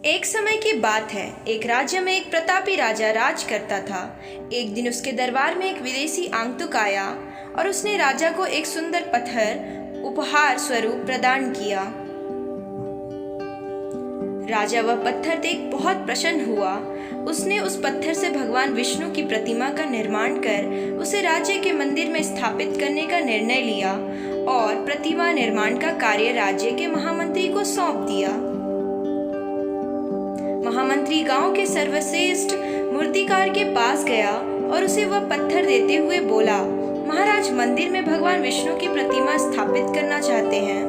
एक समय की बात है। एक राज्य में एक प्रतापी राजा राज करता था। एक दिन उसके दरबार में एक विदेशी आगंतुक आया और उसने राजा को एक सुंदर पत्थर उपहार स्वरूप प्रदान किया। राजा वह पत्थर देख बहुत प्रसन्न हुआ। उसने उस पत्थर से भगवान विष्णु की प्रतिमा का निर्माण कर उसे राज्य के मंदिर में स्थापित करने का निर्णय लिया और प्रतिमा निर्माण का कार्य राज्य के महामंत्री को सौंप दिया। महामंत्री गांव के सर्वश्रेष्ठ मूर्तिकार के पास गया और उसे वह पत्थर देते हुए बोला, महाराज, मंदिर में भगवान विष्णु की प्रतिमा स्थापित करना चाहते हैं।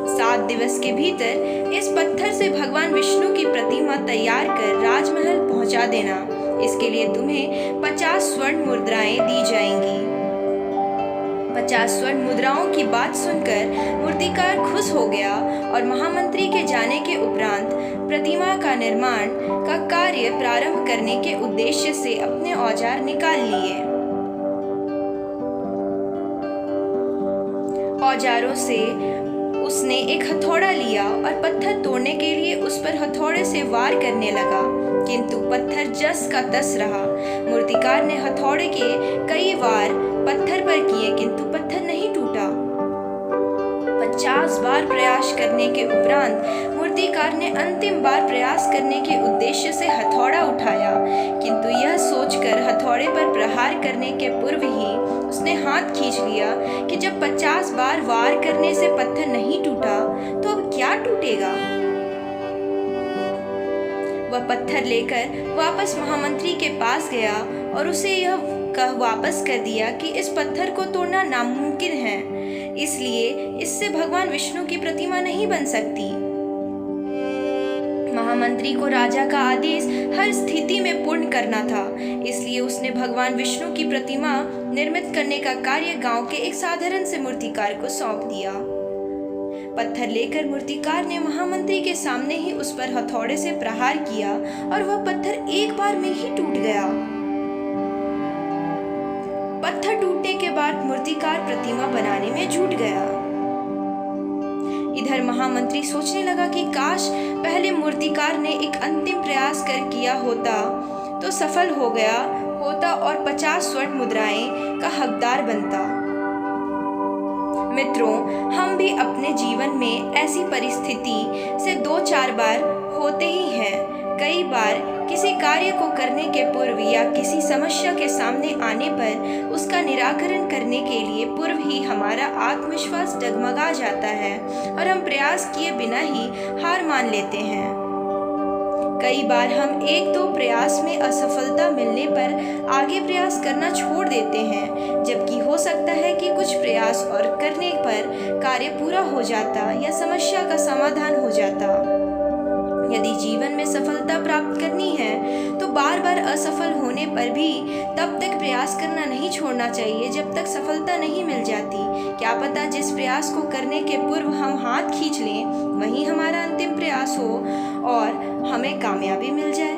7 दिवस के भीतर इस पत्थर से भगवान विष्णु की प्रतिमा तैयार कर राजमहल पहुंचा देना। इसके लिए तुम्हें 50 स्वर्ण मुद्राएं दी जाएंगी। 50 स्वर्ण मुद्राओं की बात सुनकर मूर्तिकार खुश हो गया और महामंत्री के जाने के उपरांत प्रतिमा का निर्माण का कार्य प्रारंभ करने के उद्देश्य से अपने औजार निकाल लिए। औजारों से उसने एक हथौड़ा लिया और पत्थर तोड़ने के लिए उस पर हथौड़े से वार करने लगा, किंतु पत्थर जस का तस रहा। मूर्तिकार ने हथौड़े के कई वार पत्थर पर किए, किंतु पत्थर नहीं टूटा। 50 बार प्रयास करने के उपरांत मूर्तिकार ने अंतिम बार प्रयास करने के उद्देश्य से हथौड़ा उठाया, किंतु यह सोचकर हथौड़े पर प्रहार करने के पूर्व ही उसने हाथ खींच लिया कि जब 50 बार वार करने से पत्थर नहीं टूटा तो अब क्या टूटेगा। वह पत्थर लेकर वापस महामंत्री के पास गया और उसे यह कह वापस कर दिया कि इस पत्थर को तोड़ना नामुमकिन है, इसलिए इससे भगवान विष्णु की प्रतिमा नहीं बन सकती। महामंत्री को राजा का आदेश हर स्थिति में पूर्ण करना था, इसलिए उसने भगवान विष्णु की प्रतिमा निर्मित करने का कार्य गांव के एक साधारण से मूर्तिकार को सौंप दिया। पत्थर लेकर मूर्तिकार ने महामंत्री के सामने ही उस पर हथौड़े से प्रहार किया और वह पत्थर एक बार में ही टूट गया। पत्थर टूटने के बाद मूर्तिकार प्रतिमा बनाने में जुट गया। इधर महामंत्री सोचने लगा कि काश पहले मूर्तिकार ने एक अंतिम प्रयास कर किया होता तो सफल हो गया होता और 50 स्वर्ण मुद्राएं का हकदार बनता। मित्रों, हम भी अपने जीवन में ऐसी परिस्थिति से 2-4 बार होते ही हैं। कई बार किसी कार्य को करने के पूर्व या किसी समस्या के सामने आने पर उसका निराकरण करने के लिए पूर्व ही हमारा आत्मविश्वास डगमगा जाता है और हम प्रयास किए बिना ही हार मान लेते हैं। कई बार हम 1-2 प्रयास में असफलता मिलने पर आगे प्रयास करना छोड़ देते हैं, जबकि हो सकता है कि कुछ प्रयास और करने पर कार्य पूरा हो जाता या समस्या का समाधान हो जाता। यदि जीवन में सफलता प्राप्त करनी है तो बार बार असफल होने पर भी तब तक प्रयास करना नहीं छोड़ना चाहिए जब तक सफलता नहीं मिल जाती। क्या पता जिस प्रयास को करने के पूर्व हम हाथ खींच लें वही हमारा अंतिम प्रयास हो और हमें कामयाबी मिल जाए।